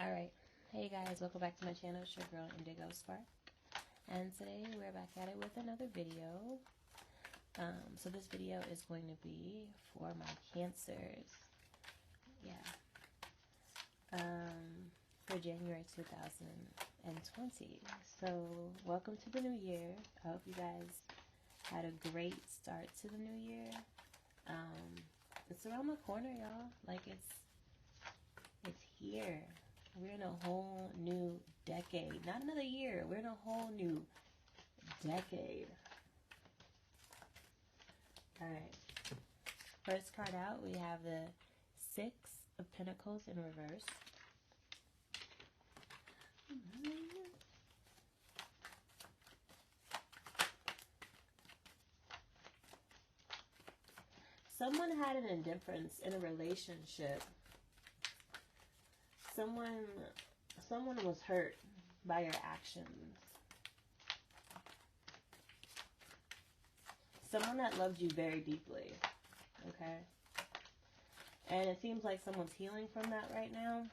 Alright, hey guys, welcome back to my channel. It's your girl Indigo Spark, and today we're back at it with another video. So this video is going to be for my Cancers, for January 2020. So welcome to the new year. I hope you guys had a great start to the new year. It's around the corner, y'all. Like it's here. We're in a whole new decade. Not another year. We're in a whole new decade. Alright. First card out, we have the Six of Pentacles in reverse. Someone had an indifference in a relationship. Someone was hurt by your actions. Someone that loved you very deeply, okay? And it seems like someone's healing from that right now.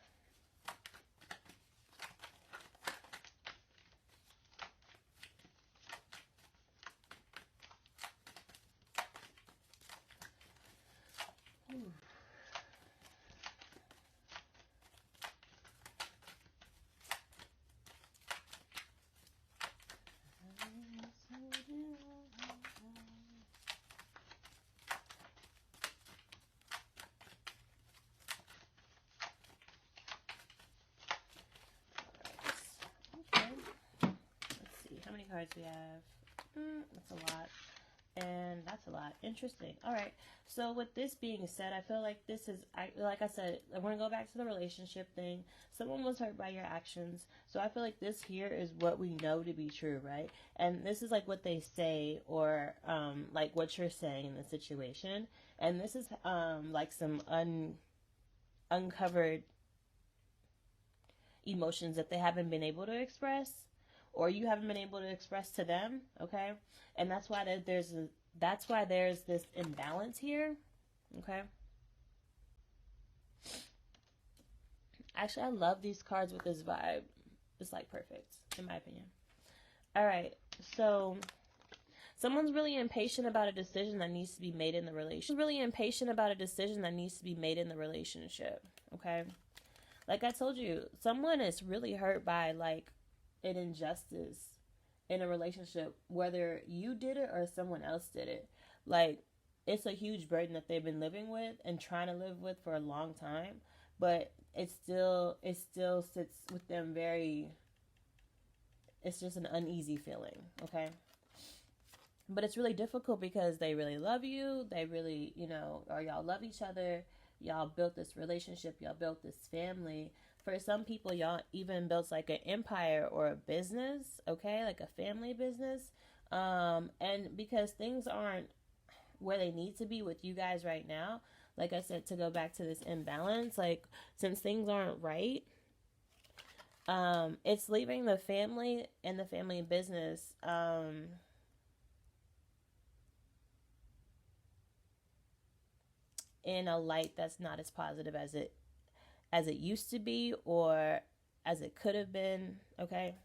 How many cards we have? That's a lot. And that's a lot. Interesting. Alright. So with this being said, I feel like this is, like I said, I want to go back to the relationship thing. Someone was hurt by your actions. So I feel like this here is what we know to be true, right? And this is like what they say, or like what you're saying in the situation. And this is like some uncovered emotions that they haven't been able to express, or you haven't been able to express to them, okay? And that's why there's this imbalance here, okay? Actually, I love these cards with this vibe. It's like perfect, in my opinion. All right, so someone's really impatient about a decision that needs to be made in the relationship. Okay? Like I told you, someone is really hurt by like an injustice in a relationship, whether you did it or someone else did it. Like, it's a huge burden that they've been living with and trying to live with for a long time, but it still sits with them it's just an uneasy feeling, okay? But it's really difficult because they really love you, they really, or y'all love each other, y'all built this relationship, y'all built this family. For some people, y'all even built like an empire or a business, okay? Like a family business. And because things aren't where they need to be with you guys right now, like I said, to go back to this imbalance, like since things aren't right, it's leaving the family and the family business, in a light that's not as positive as it used to be, or as it could have been, okay?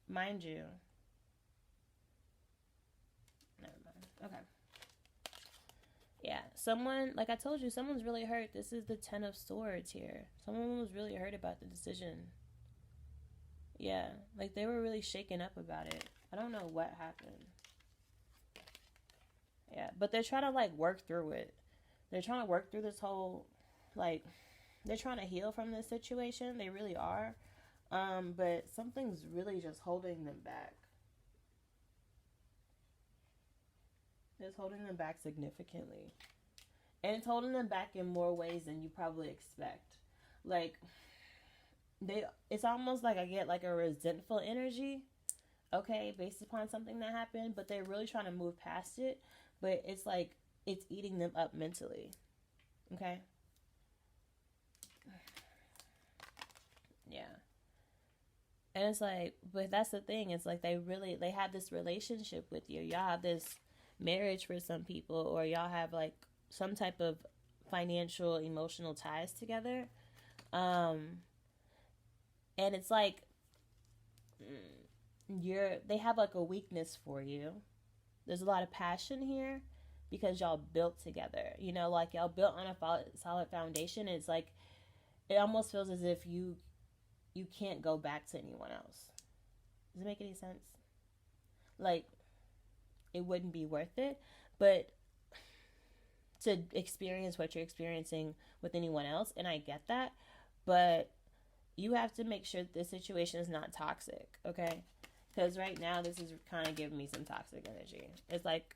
Mind you. Never mind. Okay. Yeah, someone, like I told you, someone's really hurt. This is the Ten of Swords here. Someone was really hurt about the decision. Yeah, like they were really shaken up about it. I don't know what happened. Yeah, but they're trying to like work through it. They're trying to work through this whole, like, they're trying to heal from this situation. They really are. But something's really just holding them back. It's holding them back significantly. And it's holding them back in more ways than you probably expect. Like, it's almost like I get like a resentful energy, okay, based upon something that happened, but they're really trying to move past it, but it's like it's eating them up mentally, okay? Yeah. And it's like, but that's the thing. It's like they have this relationship with you. Y'all have this marriage for some people, or y'all have like some type of financial, emotional ties together. Um, and it's like they have like a weakness for you. There's a lot of passion here because y'all built together. You know, like y'all built on a solid foundation. It's like it almost feels as if you can't go back to anyone else. Does it make any sense? Like it wouldn't be worth it, but to experience what you're experiencing with anyone else, and I get that, but you have to make sure that this situation is not toxic, okay? Because right now, this is kind of giving me some toxic energy. It's like,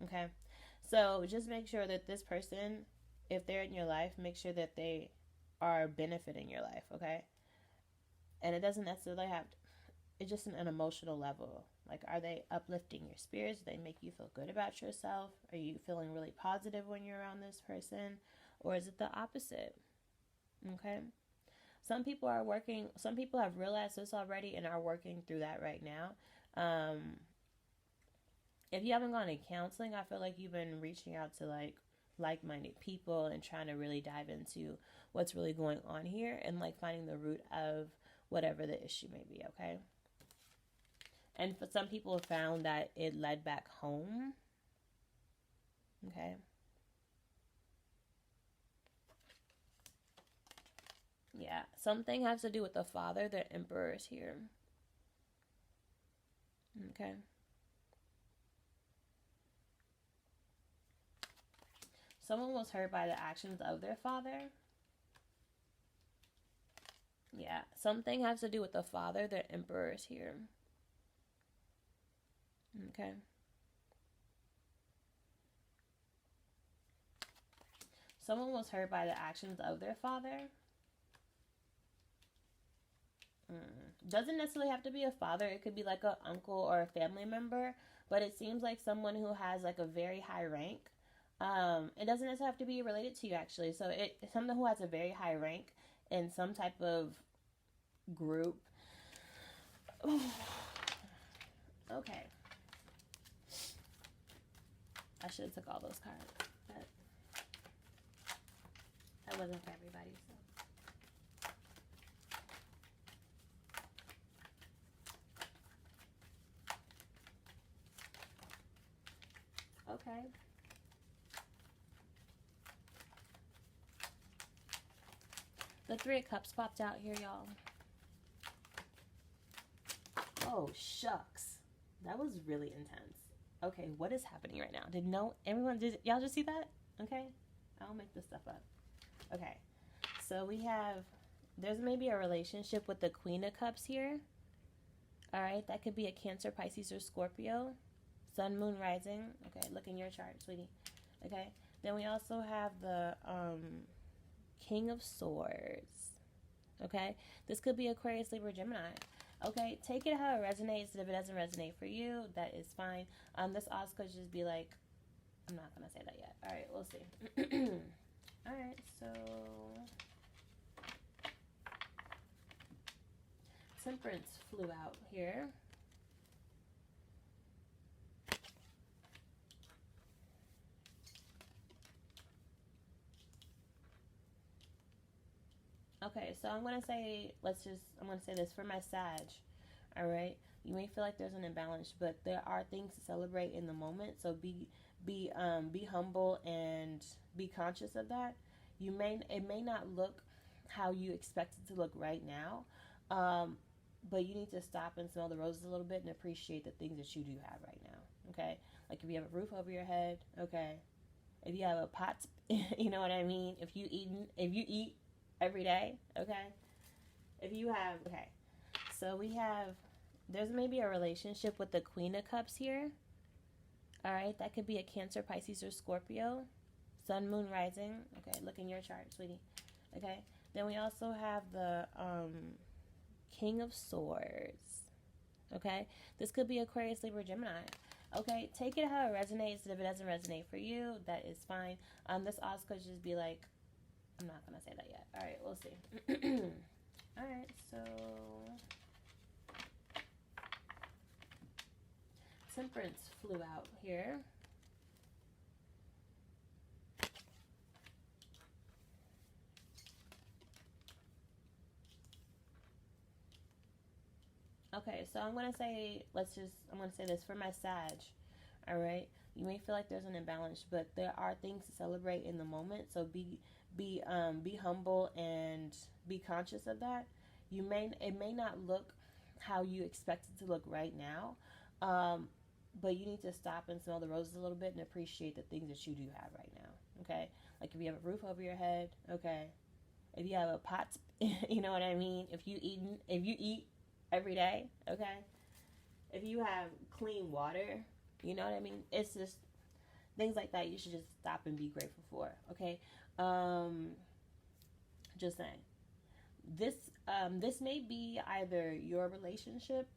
okay, so just make sure that this person, if they're in your life, make sure that they are benefiting your life, okay? And it doesn't necessarily have to, it's just an emotional level. Like, are they uplifting your spirits? Do they make you feel good about yourself? Are you feeling really positive when you're around this person? Or is it the opposite? Okay. Some people have realized this already and are working through that right now. If you haven't gone to counseling, I feel like you've been reaching out to like-minded people and trying to really dive into what's really going on here and like finding the root of whatever the issue may be, okay? And for some people have found that it led back home. Okay. Yeah. Something has to do with the father. The emperor is here. Okay. Someone was hurt by the actions of their father. Yeah. Something has to do with the father. The emperor is here. Okay. Someone was hurt by the actions of their father. Doesn't necessarily have to be a father. It could be like an uncle or a family member. But it seems like someone who has like a very high rank. It doesn't necessarily have to be related to you actually. So it's someone who has a very high rank in some type of group. Okay. I should have took all those cards, but that wasn't for everybody. So okay. The Three of Cups popped out here, y'all. Oh, shucks. That was really intense. Okay, what is happening right now? Did y'all just see that? Okay. I don't make this stuff up. Okay. So there's maybe a relationship with the Queen of Cups here. All right. That could be a Cancer, Pisces, or Scorpio. Sun, Moon, Rising. Okay. Look in your chart, sweetie. Okay. Then we also have the King of Swords. Okay. This could be Aquarius, Libra, Gemini. Okay, take it how it resonates. And if it doesn't resonate for you, that is fine. This also could just be like, I'm not gonna say that yet. All right, we'll see. All right, so Temperance flew out here. Okay, so I'm gonna say this for my Sag. All right, you may feel like there's an imbalance, but there are things to celebrate in the moment. So be humble and be conscious of that. It may not look how you expect it to look right now, but you need to stop and smell the roses a little bit and appreciate the things that you do have right now. Okay, like if you have a roof over your head. Okay, if you have a pot, you know what I mean. If you eat every day. Okay, okay. So there's maybe a relationship with the Queen of Cups here. All right, that could be a Cancer, Pisces, or Scorpio. Sun, Moon, Rising. Okay, look in your chart, sweetie. Okay, then we also have the King of Swords. Okay, this could be Aquarius, Libra, Gemini. Okay, take it how it resonates. And if it doesn't resonate for you, that is fine. This also could just be like, I'm not gonna say that yet. All right, we'll see. All right, so Temperance flew out here. Okay, so I'm gonna say, I'm gonna say this for my Sag. All right, you may feel like there's an imbalance, but there are things to celebrate in the moment. So be humble and be conscious of that. It may not look how you expect it to look right now, but you need to stop and smell the roses a little bit and appreciate the things that you do have right now. Okay, like if you have a roof over your head. Okay, if you have a pot, you know what I mean. If you eat every day. Okay, if you have clean water, you know what I mean. It's just things like that. You should just stop and be grateful for. Okay, just saying. This may be either your relationship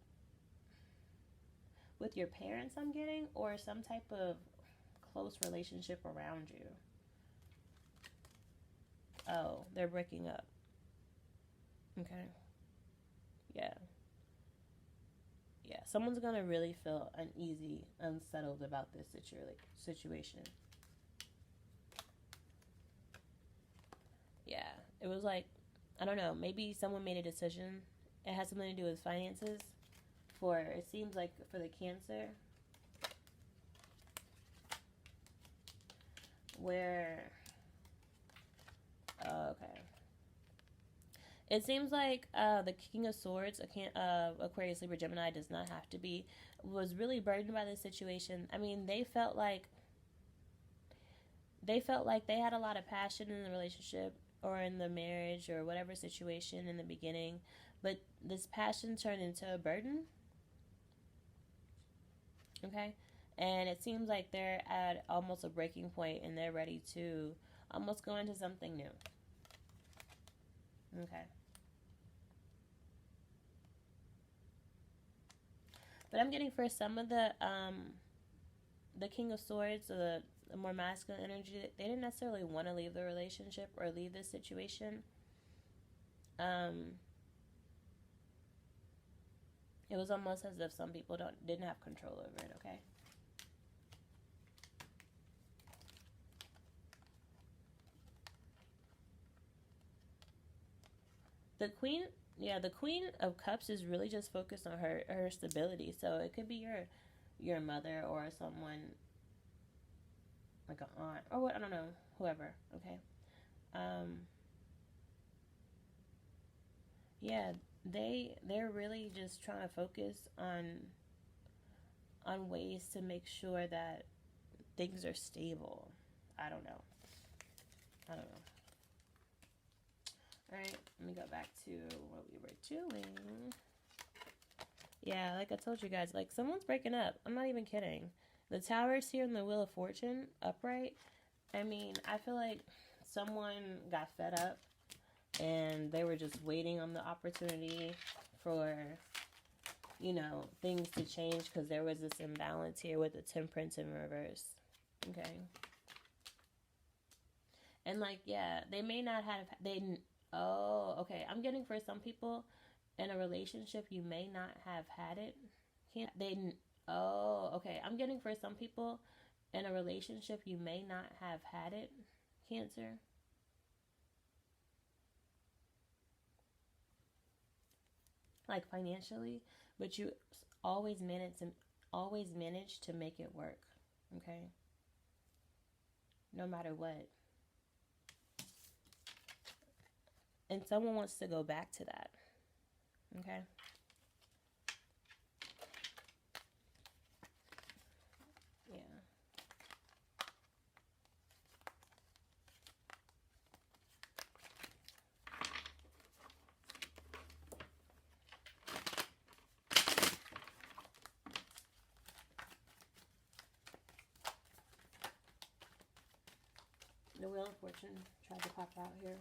with your parents, I'm getting, or some type of close relationship around you. Oh, they're breaking up. Okay. Yeah. Yeah. Someone's gonna really feel uneasy, unsettled about this situation. Yeah. It was like, I don't know, maybe someone made a decision. It has something to do with finances. It seems like for the Cancer, where, okay. It seems like the King of Swords, Aquarius, Libra, Gemini, does not have to be, was really burdened by this situation. I mean, they felt like they had a lot of passion in the relationship or in the marriage or whatever situation in the beginning, but this passion turned into a burden. Okay, and it seems like they're at almost a breaking point and they're ready to almost go into something new. Okay. But I'm getting for some of the King of Swords, or the more masculine energy, they didn't necessarily want to leave the relationship or leave this situation. Um, it was almost as if some people didn't have control over it. Okay. The Queen, yeah, the Queen of Cups is really just focused on her stability. So it could be your mother or someone like an aunt or what, I don't know, whoever. Okay. Um, yeah, they're really just trying to focus on ways to make sure that things are stable. I don't know. I don't know. All right, let me go back to what we were doing. Yeah, like I told you guys, like someone's breaking up. I'm not even kidding. The Tower's here in the Wheel of Fortune upright. I mean, I feel like someone got fed up and they were just waiting on the opportunity for, things to change because there was this imbalance here with the Temperance in reverse. Okay. And like, yeah, they may not have, oh, okay. I'm getting for some people in a relationship, you may not have had it. Oh, okay. I'm getting for some people in a relationship, you may not have had it, Cancer. Like financially, but you always manage to make it work. Okay, no matter what. And someone wants to go back to that. Okay. Yeah. The Wheel of Fortune tried to pop out here.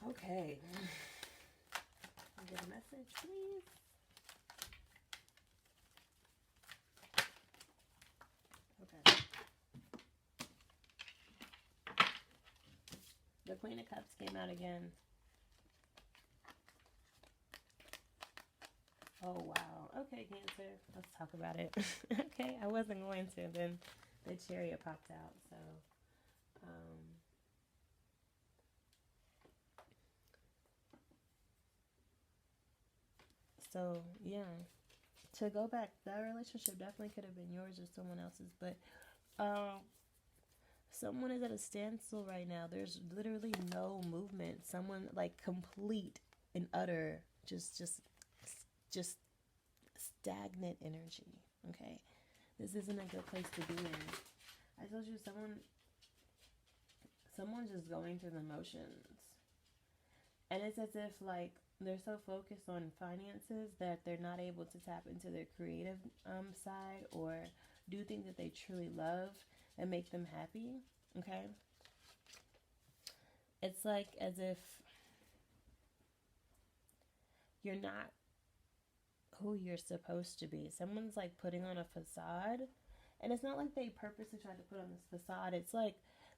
Okay. Get a message, please. Okay. The Queen of Cups came out again. Oh, wow. Okay, Cancer. Let's talk about it. Okay, I wasn't going to. Then the Chariot popped out. So, yeah. To go back, that relationship definitely could have been yours or someone else's. But someone is at a standstill right now. There's literally no movement. Someone like complete and utter just stagnant energy. Okay, this isn't a good place to be in. I told you someone's just going through the motions, and it's as if like they're so focused on finances that they're not able to tap into their creative side or do things that they truly love and make them happy. Okay, it's like as if you're not who you're supposed to be. Someone's like putting on a facade, and it's not like they purposely tried to put on this facade. It's like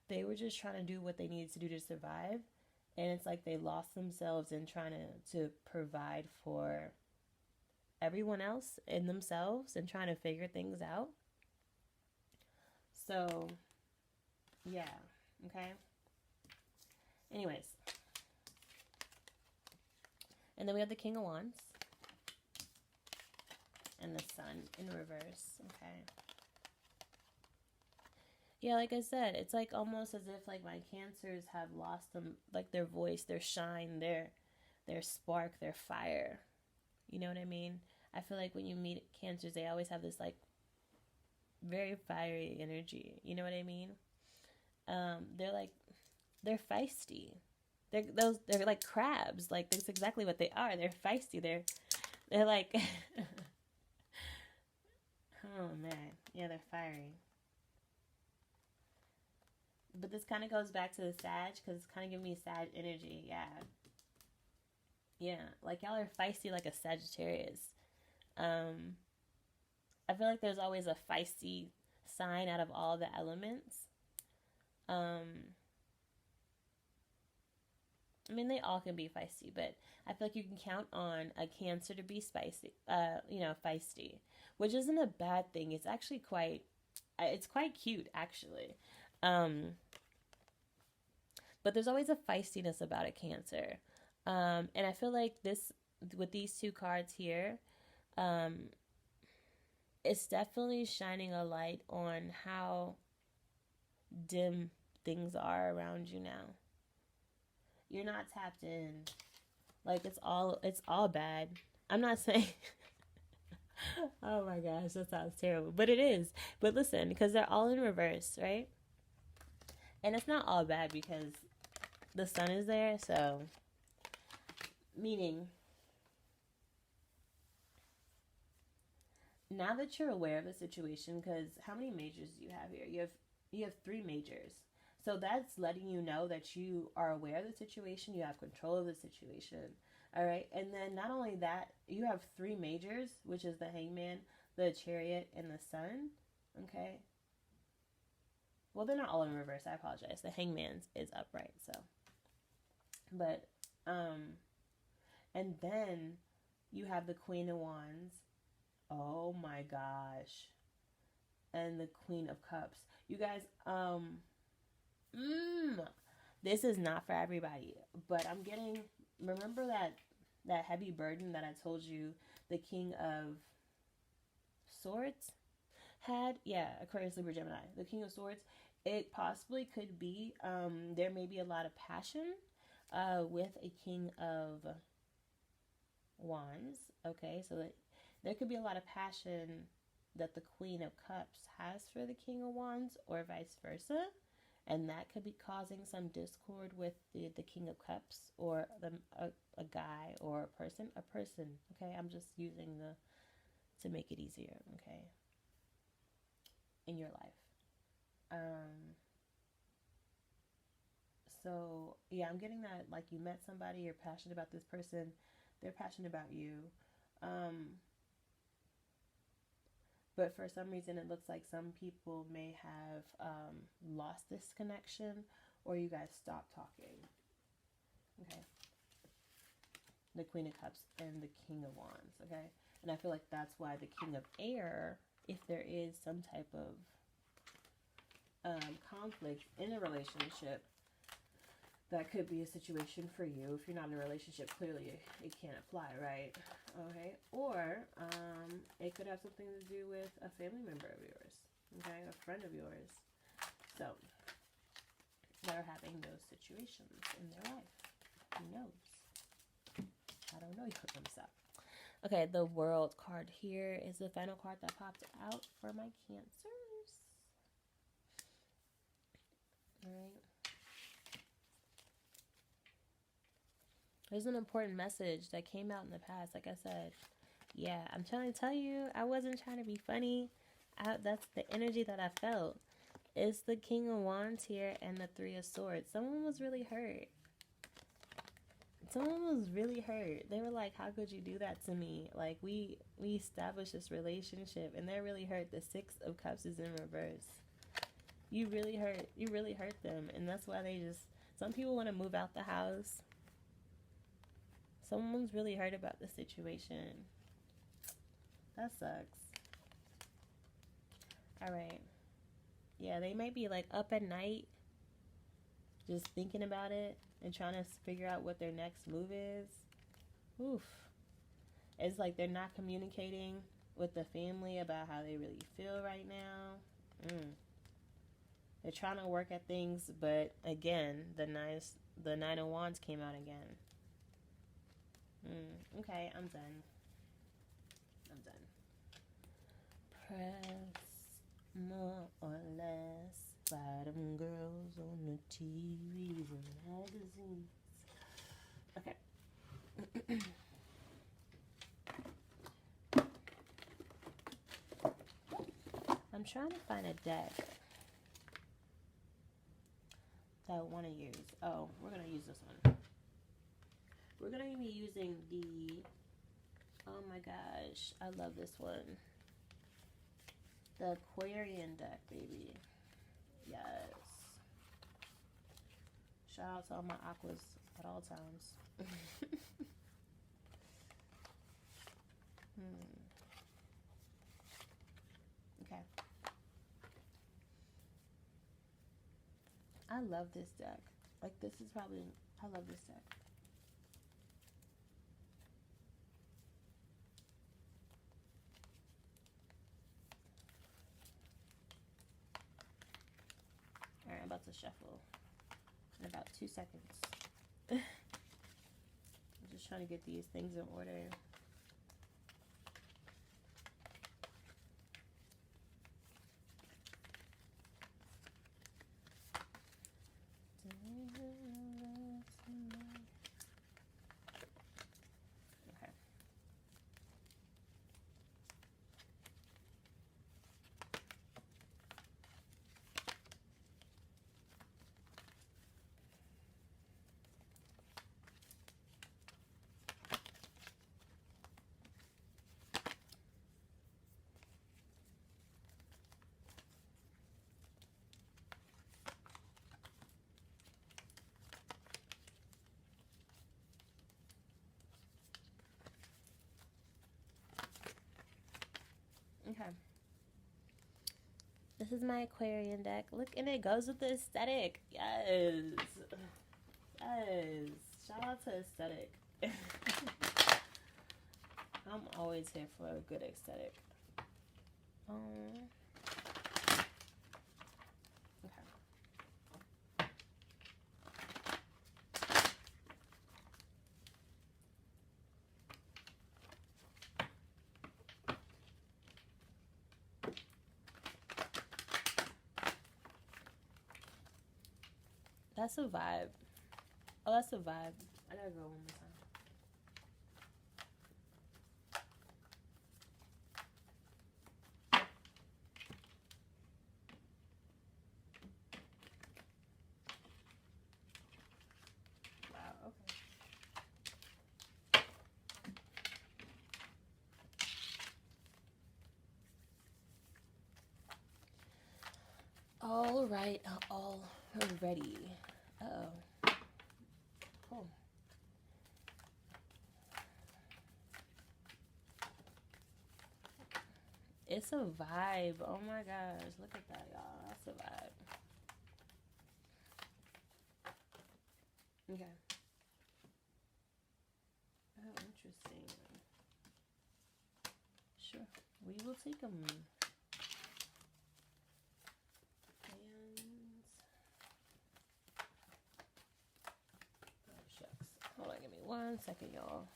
they were just trying to do what they needed to do to survive, and it's like they lost themselves in trying to provide for everyone else and themselves and trying to figure things out. So, yeah, okay. Anyways, and then we have the King of Wands and the Sun in reverse. Okay. Yeah, like I said, it's like almost as if like my Cancers have lost them, like their voice, their shine, their spark, their fire. You know what I mean? I feel like when you meet Cancers, they always have this like very fiery energy. You know what I mean? They're feisty. They're like crabs. Like that's exactly what they are. They're feisty. They're like oh man, yeah, they're fiery. But this kind of goes back to the Sag because it's kind of giving me Sag energy. Yeah, yeah, like y'all are feisty like a Sagittarius. Um, I feel like there's always a feisty sign out of all the elements. Um, I mean, they all can be feisty, but I feel like you can count on a Cancer to be spicy, feisty, which isn't a bad thing. It's actually it's quite cute, actually. Um, but there's always a feistiness about a Cancer. And I feel like with these two cards here, um, it's definitely shining a light on how dim things are around you now. You're not tapped in. Like it's all bad. I'm not saying oh my gosh, that sounds terrible. But it is. But listen, because they're all in reverse, right? And it's not all bad because the Sun is there, so meaning now that you're aware of the situation, because how many majors do you have here? You have three majors. So that's letting you know that you are aware of the situation, you have control of the situation. All right. And then not only that, you have three majors, which is the Hangman, the Chariot, and the Sun. Okay. Well, they're not all in reverse. I apologize. The Hangman's is upright. So, but, and then you have the Queen of Wands. Oh my gosh. And the Queen of Cups. You guys, this is not for everybody, but I'm getting, remember that heavy burden that I told you the King of Swords had? Yeah, Aquarius, Libra, Gemini. The King of Swords. It possibly could be, there may be a lot of passion with a King of Wands. Okay, so that there could be a lot of passion that the Queen of Cups has for the King of Wands or vice versa. And that could be causing some discord with the King of Cups or a guy or a person. Okay, I'm just using to make it easier. Okay, in your life. So yeah, I'm getting that like you met somebody, you're passionate about this person, they're passionate about you. Um, but for some reason, it looks like some people may have lost this connection, or you guys stopped talking. Okay. The Queen of Cups and the King of Wands. Okay. And I feel like that's why the King of Air, if there is some type of conflict in a relationship, that could be a situation for you. If you're not in a relationship, clearly it can't apply, right? Okay. Or it could have something to do with a family member of yours, okay, a friend of yours. So they're having those situations in their life. Who knows? I don't know yet myself. Okay, the World card here is the final card that popped out for my Cancers. All right. There's an important message that came out in the past. Like I said, yeah, I'm trying to tell you, I wasn't trying to be funny. That's the energy that I felt. It's the King of Wands here and the Three of Swords. Someone was really hurt. Someone was really hurt. They were like, how could you do that to me? Like, we established this relationship, and they're really hurt. The Six of Cups is in reverse. You really hurt them, and that's why they just, some people want to move out the house. Someone's really hurt about the situation. That sucks. Alright. Yeah, they might be like up at night just thinking about it and trying to figure out what their next move is. Oof. It's like they're not communicating with the family about how they really feel right now. They're trying to work at things, but again, the Nine of Wands came out again. Okay, I'm done. Press more or less by them girls on the TVs and magazines. Okay. I'm trying to find a deck that I want to use. Oh, we're going to use this one. We're going to be using the, oh my gosh, I love this one. The Aquarian deck, baby. Yes. Shout out to all my aquas at all times. Okay. I love this deck. Like, this is probably, I love this deck. Alright, I'm about to shuffle in about 2 seconds. I'm just trying to get these things in order. Okay. This is my Aquarian deck. Look, and it goes with the aesthetic. Yes. Yes. Shout out to aesthetic. I'm always here for a good aesthetic. Okay. That's a vibe. Oh, that's a vibe. I gotta go one more time. right, already. Uh-oh. Cool. It's a vibe. Oh my gosh. Look at that, y'all. That's a vibe. Okay. Oh, interesting. Sure. We will take them. Oh, shucks. Hold on, give me 1 second, y'all.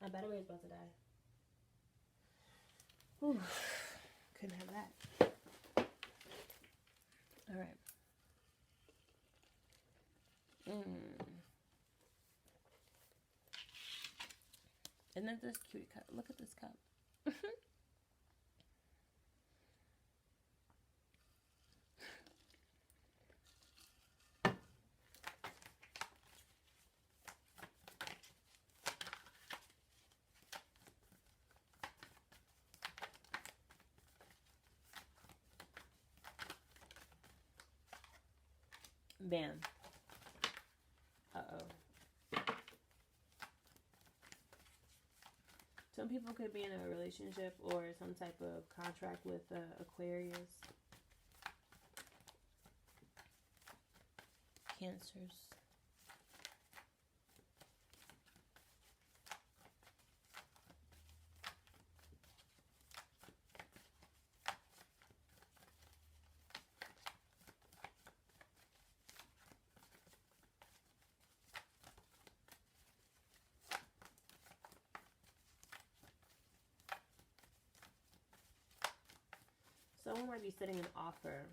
My battery is about to die. Whew. Couldn't have that. All right. And then this cute cup. Look at this cup. Bam. Uh-oh. Some people could be in a relationship or some type of contract with Aquarius. Cancers. Someone might be setting an offer.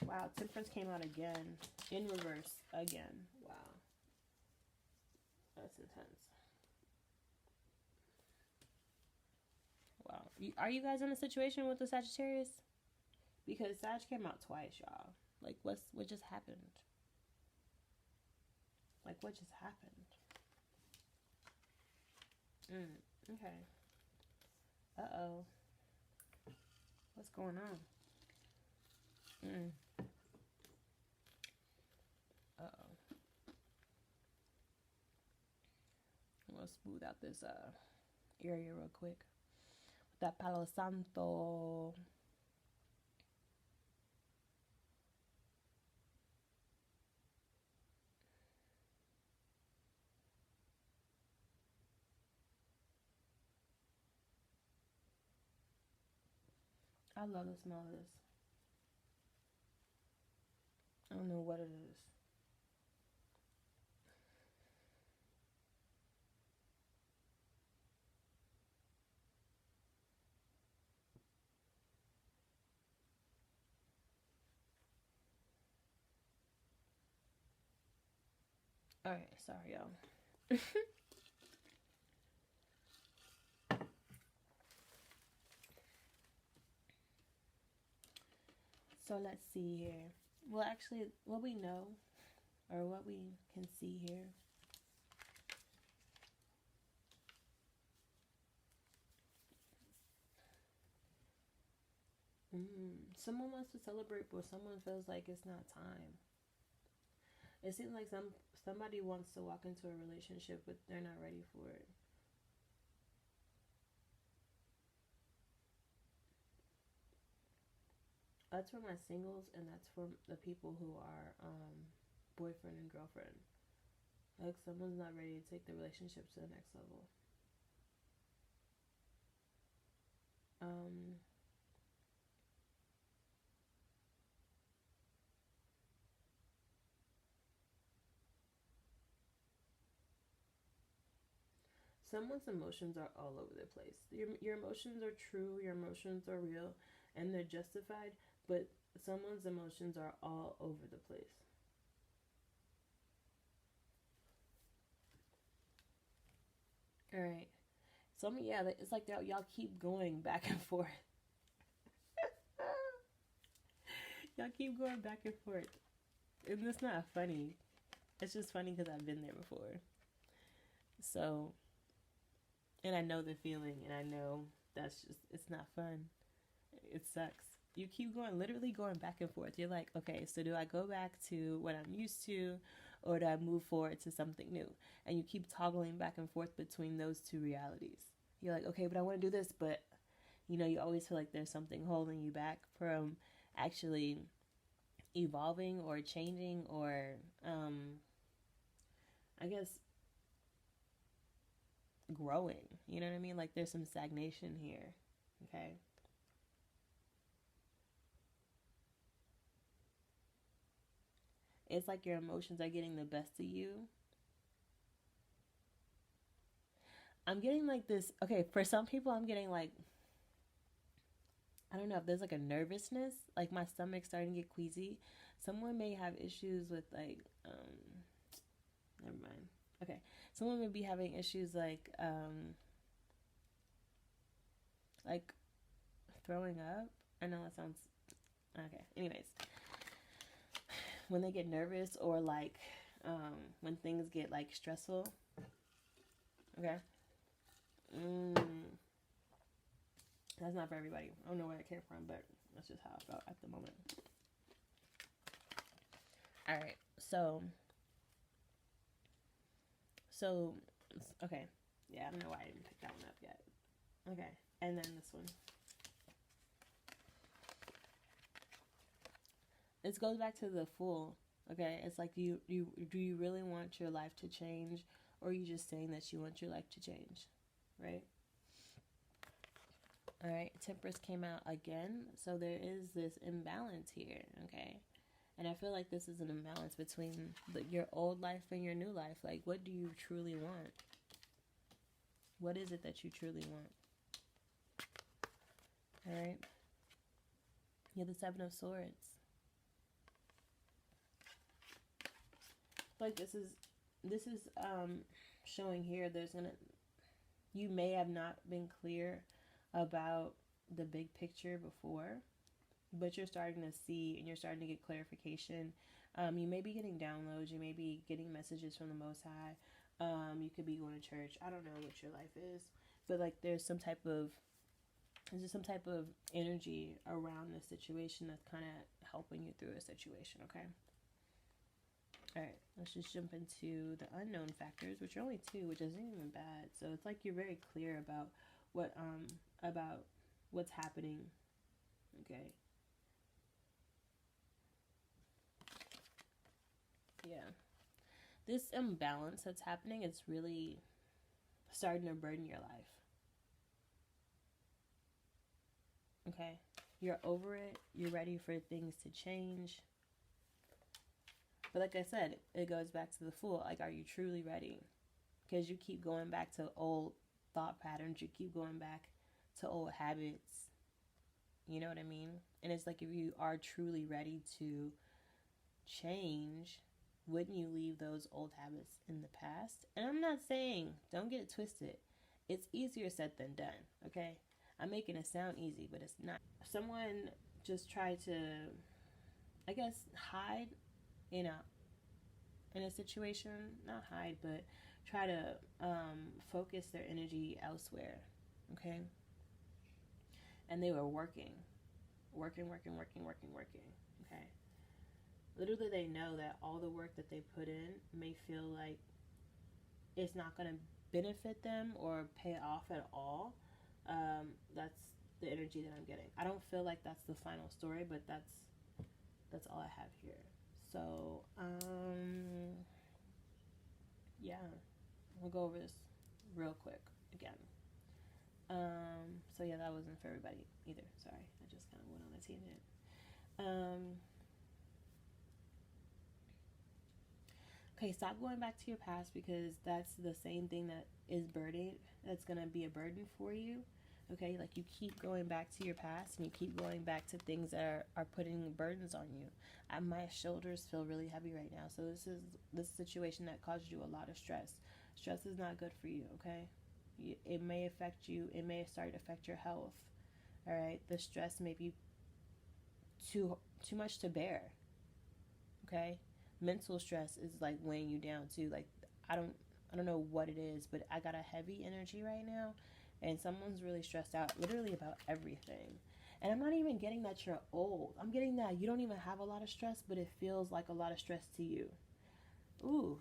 Wow, Temperance came out again. In reverse again. Wow. That's intense. Wow. Are you guys in a situation with the Sagittarius? Because Sag came out twice, y'all. Like, what just happened? Like, what just happened? Okay. Uh-oh. What's going on? Uh-oh. I'm gonna smooth out this area real quick. With that Palo Santo. I love the smell of this. I don't know what it is. Alright, sorry, y'all. So let's see here. Well, actually, what we know, or what we can see here. Someone wants to celebrate, but someone feels like it's not time. It seems like somebody wants to walk into a relationship, but they're not ready for it. That's for my singles, and that's for the people who are boyfriend and girlfriend. Like, someone's not ready to take the relationship to the next level. Um, Someone's emotions are all over the place. Your emotions are true, your emotions are real, and they're justified, but someone's emotions are all over the place. All right. Yeah, it's like y'all keep going back and forth. Y'all keep going back and forth. And it's not funny. It's just funny because I've been there before. So, and I know the feeling, and I know it's not fun. It sucks. You keep literally going back and forth. You're like, okay, so do I go back to what I'm used to, or do I move forward to something new? And you keep toggling back and forth between those two realities. You're like, okay, but I want to do this, but you always feel like there's something holding you back from actually evolving or changing or, I guess, growing. You know what I mean? Like there's some stagnation here. Okay. It's like your emotions are getting the best of you. I'm getting like this. Okay, for some people, I'm getting like, I don't know if there's like a nervousness, like my stomach's starting to get queasy. Someone may have issues with like, never mind. Okay, someone may be having issues like throwing up. I know that sounds okay. Anyways, when they get nervous or like, when things get like stressful. Okay. Mm, that's not for everybody. I don't know where it came from, but that's just how I felt at the moment. All right. So, okay. Yeah, I don't know why I didn't pick that one up yet. Okay. And then this one. This goes back to the Fool. Okay. It's like, do you really want your life to change, or are you just saying that you want your life to change? Right? All right. Temperance came out again. So there is this imbalance here. Okay. And I feel like this is an imbalance between your old life and your new life. Like, what do you truly want? What is it that you truly want? All right. You have the Seven of Swords. Like this is showing here. You may have not been clear about the big picture before, but you're starting to see and you're starting to get clarification. You may be getting downloads. You may be getting messages from the Most High. You could be going to church. I don't know what your life is, but like there's just some type of energy around the situation that's kind of helping you through a situation. Okay. All right. Let's just jump into the unknown factors, which are only two, which isn't even bad. So it's like you're very clear what um about what's happening. Okay. Yeah. This imbalance that's happening is really starting to burden your life. Okay. You're over it. You're ready for things to change. But like I said, it goes back to the Fool. Like, are you truly ready? Because you keep going back to old thought patterns. You keep going back to old habits. You know what I mean? And it's like if you are truly ready to change, wouldn't you leave those old habits in the past? And I'm not saying, don't get it twisted. It's easier said than done, okay? I'm making it sound easy, but it's not. Someone just tried to, I guess, hide in a situation, not hide, but try to focus their energy elsewhere, okay? And they were working, okay? Little do they know that all the work that they put in may feel like it's not going to benefit them or pay off at all. That's the energy that I'm getting. I don't feel like that's the final story, but that's all I have here. So, yeah, we'll go over this real quick again. So yeah, that wasn't for everybody either. Sorry, I just kind of went on a tangent. Um, okay, stop going back to your past because that's the same thing that is burdened. That's gonna be a burden for you. Okay, like you keep going back to your past and you keep going back to things that are putting burdens on you. My shoulders feel really heavy right now. So this situation that caused you a lot of stress. Stress is not good for you. Okay, it may affect you. It may start to affect your health. All right, the stress may be too much to bear. Okay, mental stress is like weighing you down too. Like I don't I don't know what it is, but I got a heavy energy right now, and someone's really stressed out, literally about everything. And I'm not even getting that you're old. I'm getting that you don't even have a lot of stress, but it feels like a lot of stress to you. Ooh,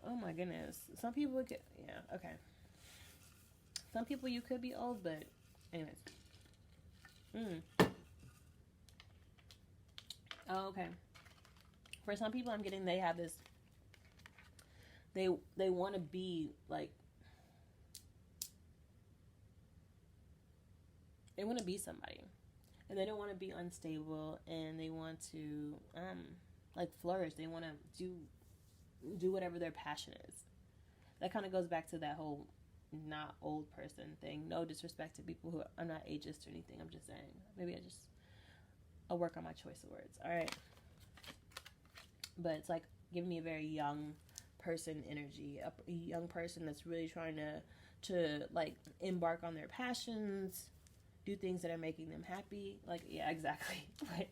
oh my goodness. Some people would get, yeah, okay. Some people you could be old, but anyways. Oh, okay. For some people, I'm getting they have this. They they want to be like they want to be somebody, and they don't want to be unstable, and they want to like flourish. They want to do whatever their passion is. That kind of goes back to that whole not old person thing. No disrespect to people who are not ageist or anything. I'm just saying. Maybe I'll work on my choice of words. All right, but it's like giving me a very young person energy, a young person that's really trying to like embark on their passions, do things that are making them happy. Like, yeah, exactly. What?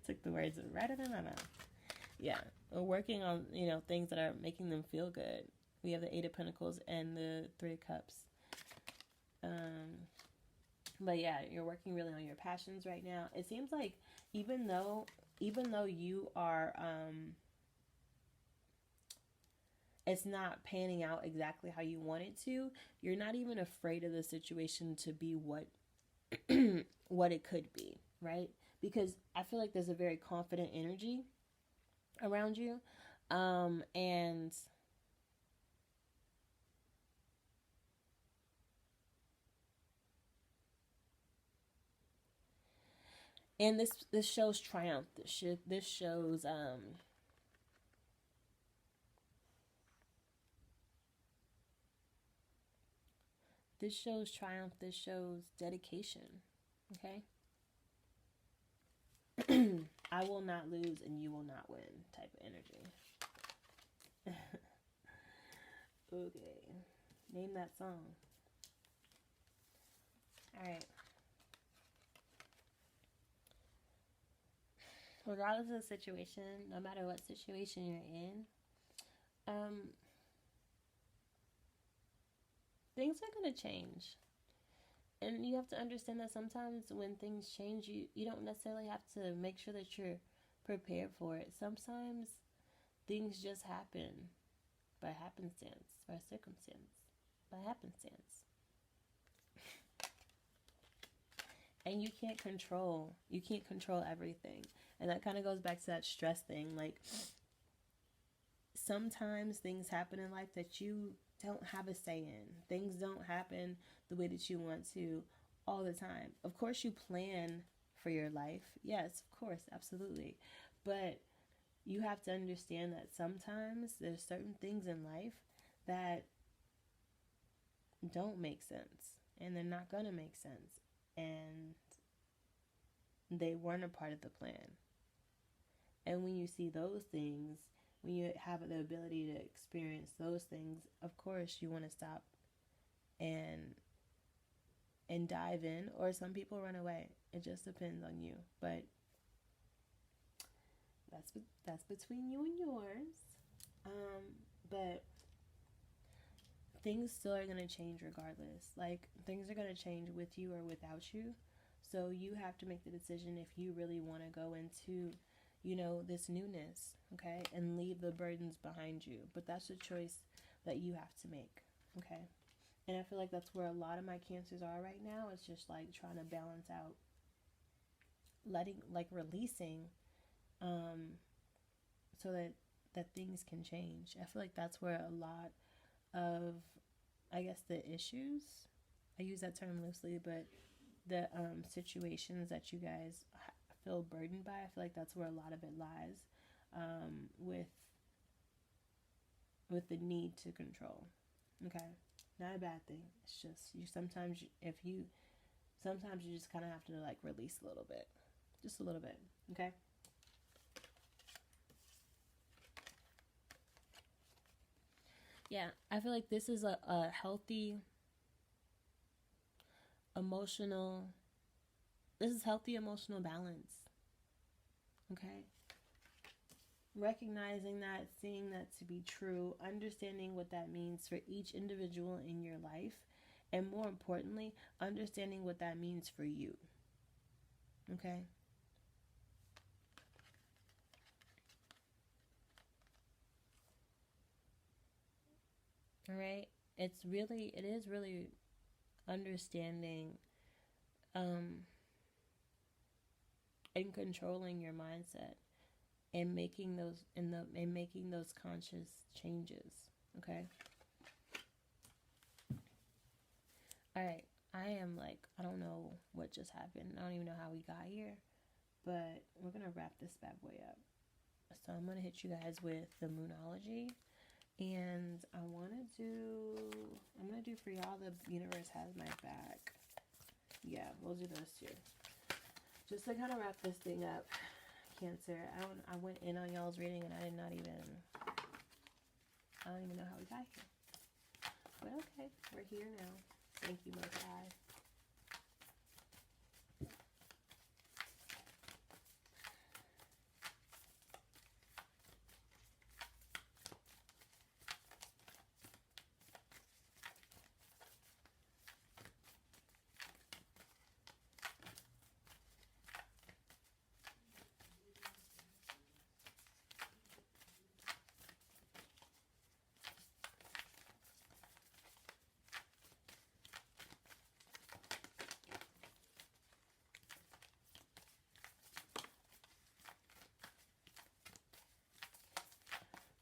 Took the words right out of my mouth. Yeah, we're working on things that are making them feel good. We have the Eight of Pentacles and the Three of Cups. But yeah, you're working really on your passions right now. It seems like even though you are it's not panning out exactly how you want it to, you're not even afraid of the situation to be what what it could be, right? Because I feel like there's a very confident energy around you. And this shows triumph. This shows this shows triumph. This shows dedication. Okay. I will not lose and you will not win type of energy. Okay. Name that song. Alright. Regardless of the situation, no matter what situation you're in, things are going to change. And you have to understand that sometimes when things change, you don't necessarily have to make sure that you're prepared for it. Sometimes things just happen by happenstance, by circumstance, by happenstance. And you can't control everything. And that kind of goes back to that stress thing. Like, sometimes things happen in life that you don't have a say in. Things don't happen the way that you want to all the time. Of course, you plan for your life. Yes, of course, absolutely. But you have to understand that sometimes there's certain things in life that don't make sense. And they're not going to make sense. And they weren't a part of the plan. And when you see those things, when you have the ability to experience those things, of course you want to stop and dive in, or some people run away. It just depends on you. But that's between you and yours. But things still are going to change regardless. Like, things are going to change with you or without you. So you have to make the decision if you really want to go into this newness, okay, and leave the burdens behind you. But that's a choice that you have to make, okay? And I feel like that's where a lot of my cancers are right now. It's just like trying to balance out releasing, so that things can change. I feel like that's where a lot of I guess the issues, I use that term loosely, but the situations that you guys feel burdened by, I feel like that's where a lot of it lies, with the need to control. Okay, not a bad thing. It's just you sometimes if you sometimes you just kind of have to like release a little bit, just a little bit. Okay. Yeah, I feel like this is a healthy emotional. This is healthy emotional balance. Okay. Recognizing that, seeing that to be true, understanding what that means for each individual in your life, and more importantly, understanding what that means for you. Okay? All right? It is really understanding um, and controlling your mindset and making those conscious changes. Okay? All right. I am like, I don't know what just happened. I don't even know how we got here, but we're going to wrap this bad boy up. So I'm going to hit you guys with the Moonology. And I'm going to do for y'all the Universe Has My Back. Yeah, we'll do those two. Just to kind of wrap this thing up, Cancer, I went in on y'all's reading and I don't even know how we got here. But okay, we're here now. Thank you, Most High.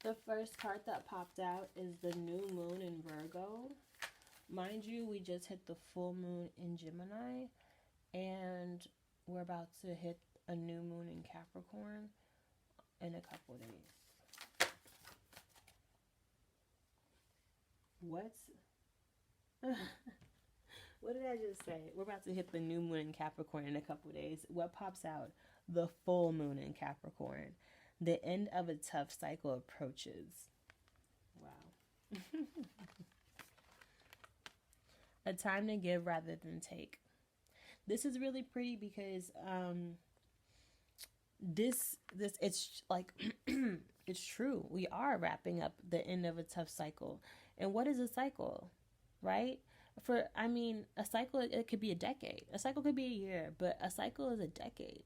The first card that popped out is the new moon in Virgo. Mind you, we just hit the full moon in Gemini, and we're about to hit a new moon in Capricorn in a couple days. What's what did I just say? We're about to hit the new moon in Capricorn in a couple days. What pops out? The full moon in Capricorn. The end of a tough cycle approaches. Wow. A time to give rather than take. This is really pretty because this it's like it's true. We are wrapping up the end of a tough cycle. And what is a cycle? Right? A cycle, it could be a decade. A cycle could be a year, but a cycle is a decade.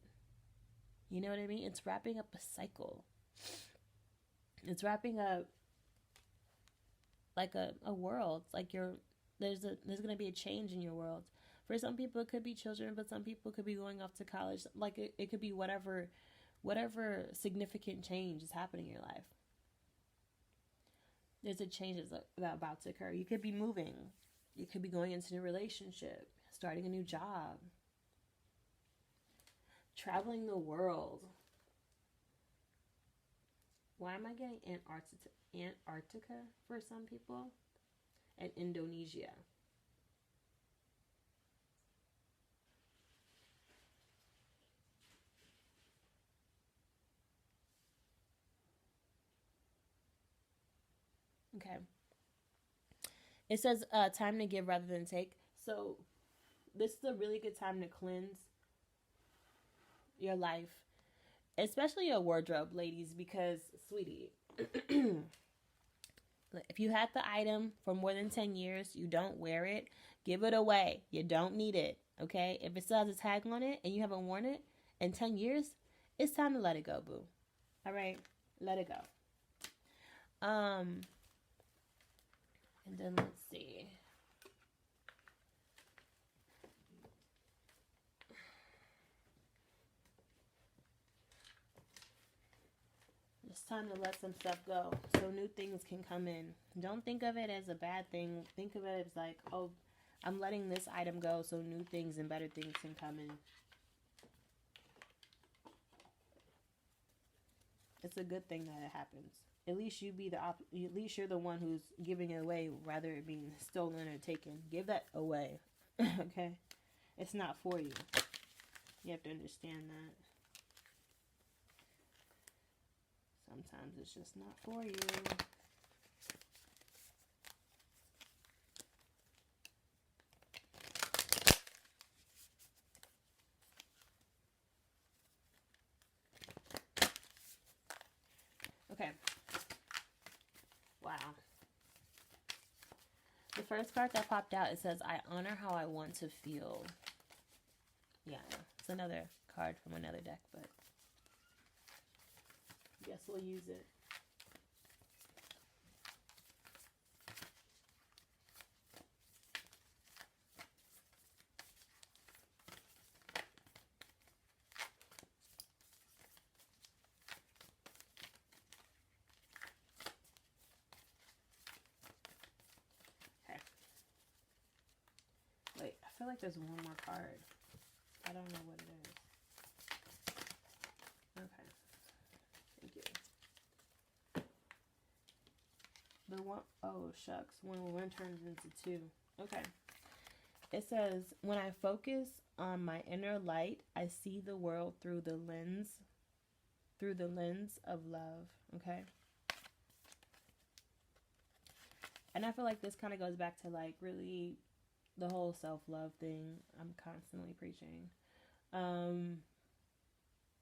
You know what I mean? It's wrapping up a cycle. It's wrapping up like a world. Like there's gonna be a change in your world. For some people it could be children, but some people could be going off to college. Like it could be whatever significant change is happening in your life. There's a change that's about to occur. You could be moving. You could be going into a new relationship, starting a new job, traveling the world. Why am I getting Antarctica for some people? And Indonesia. Okay. It says time to give rather than take. So this is a really good time to cleanse your life, especially your wardrobe, ladies, because, sweetie, if you had the item for more than 10 years, you don't wear it, give it away. You don't need it, okay? If it still has a tag on it and you haven't worn it in 10 years, it's time to let it go, boo. All right? Let it go. And then let's see. It's time to let some stuff go so new things can come in. Don't think of it as a bad thing. Think of it as like, oh, I'm letting this item go so new things and better things can come in. It's a good thing that it happens. At least at least you're the one who's giving it away rather it being stolen or taken. Give that away. Okay? It's not for you. You have to understand that. Sometimes it's just not for you. Okay. Wow. The first card that popped out, it says, I honor how I want to feel. Yeah, it's another card from another deck, but I guess we'll use it. Wait, I feel like there's one more card. I don't know what it is. Okay. Thank you. The one, oh shucks, one turns into two. Okay. It says, when I focus on my inner light, I see the world through the lens of love. Okay. And I feel like this kind of goes back to like really the whole self-love thing I'm constantly preaching. And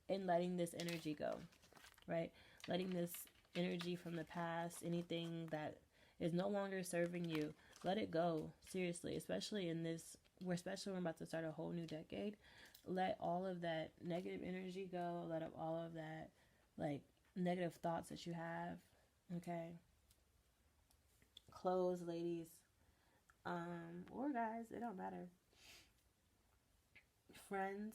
letting this energy go, right? Letting this energy from the past, anything that is no longer serving you, let it go. Seriously, especially in this, we're about to start a whole new decade. Let all of that negative energy go. Let up all of that, like, negative thoughts that you have, okay? Clothes, ladies, or guys, it don't matter. Friends,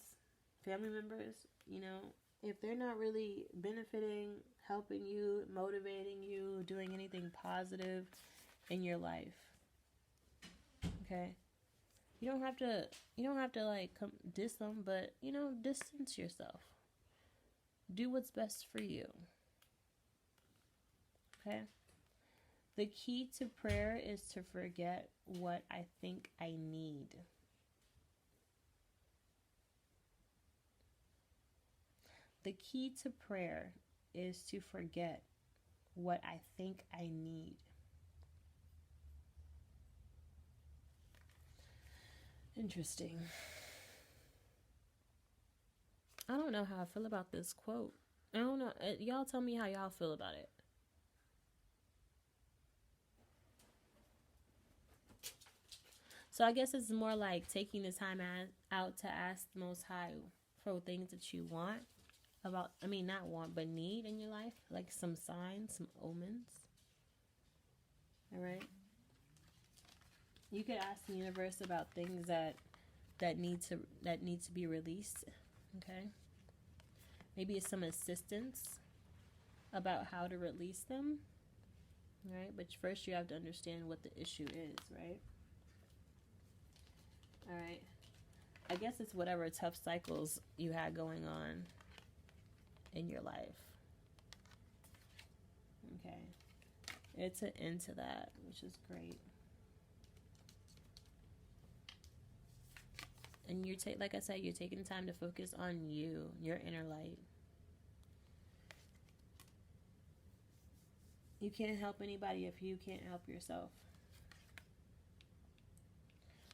family members, you know, if they're not really benefiting, helping you, motivating you, doing anything positive in your life, okay? You don't have to like diss them, but you know, distance yourself. Do what's best for you. Okay? The key to prayer is to forget what I think I need. The key to prayer is to forget what I think I need. Interesting. I don't know how I feel about this quote. I don't know. Y'all tell me how y'all feel about it. So I guess it's more like taking the time out to ask the Most High for things that you want. Not want, but need in your life. Like some signs, some omens. Alright? You could ask the universe about things that need to be released. Okay? Maybe it's some assistance about how to release them. Right? But first you have to understand what the issue is, right? Alright. I guess it's whatever tough cycles you had going on in your life. Okay. It's an end to that, which is great. And like I said, you're taking time to focus on you, your inner light. You can't help anybody if you can't help yourself.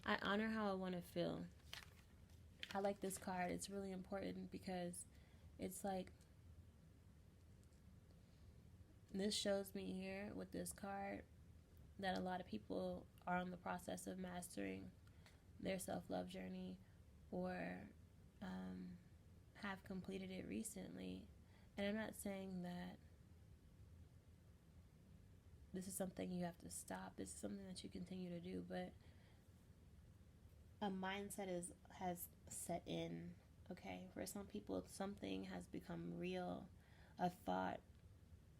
I honor how I want to feel. I like this card. It's really important because it's like, this shows me here with this card that a lot of people are on the process of mastering their self-love journey or have completed it recently. And I'm not saying that this is something you have to stop. This is something that you continue to do, but a mindset has set in. Okay, for some people, something has become real. A thought,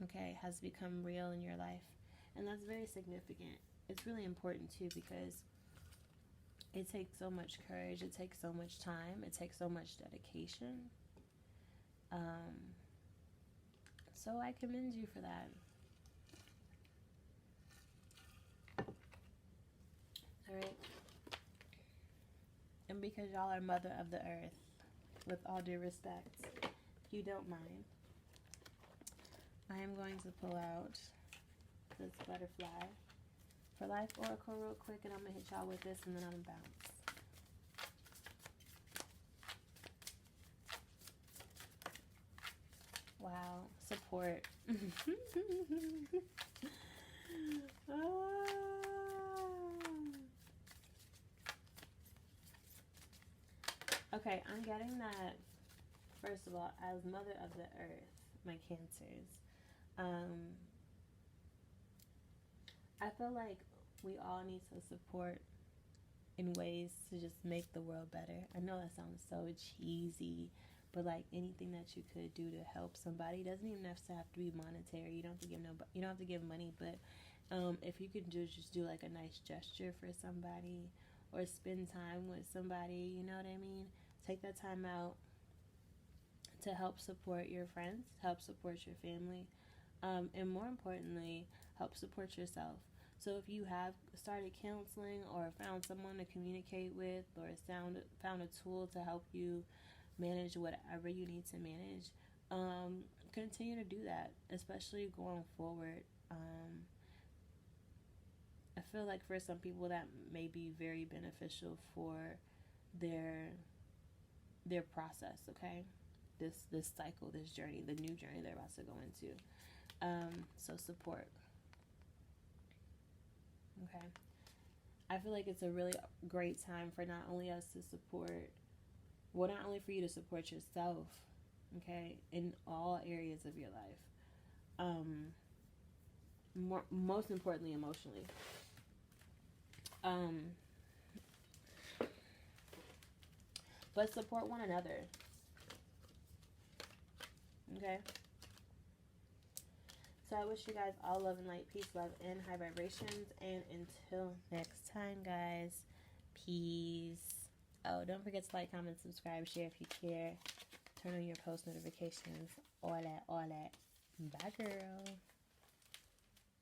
okay, has become real in your life. And that's very significant. It's really important too because it takes so much courage, it takes so much time, it takes so much dedication. Um, so I commend you for that. All right. And because y'all are mother of the earth, with all due respect, if you don't mind, I am going to pull out this butterfly for life oracle real quick, and I'm gonna hit y'all with this, and then I'm gonna bounce. Wow, support. Okay, I'm getting that. First of all, as mother of the earth, my Cancers, um, I feel like we all need to support in ways to just make the world better. I know that sounds so cheesy, but like anything that you could do to help somebody doesn't even have to be monetary. You don't have to give you don't have to give money, but if you could just do like a nice gesture for somebody or spend time with somebody, you know what I mean? Take that time out to help support your friends, help support your family, and more importantly, help support yourself. So if you have started counseling or found someone to communicate with or found a tool to help you manage whatever you need to manage, continue to do that, especially going forward. I feel like for some people that may be very beneficial for their process. Okay, this cycle, this journey, the new journey they're about to go into. So support. Okay, I feel like it's a really great time for not only us to support, well, not only for you to support yourself, okay, in all areas of your life. Most importantly, emotionally. Um, but support one another. Okay. So I wish you guys all love and light, peace, love, and high vibrations. And until next time, guys, peace. Oh, don't forget to like, comment, subscribe, share if you care. Turn on your post notifications. All that, all that. Bye, girl.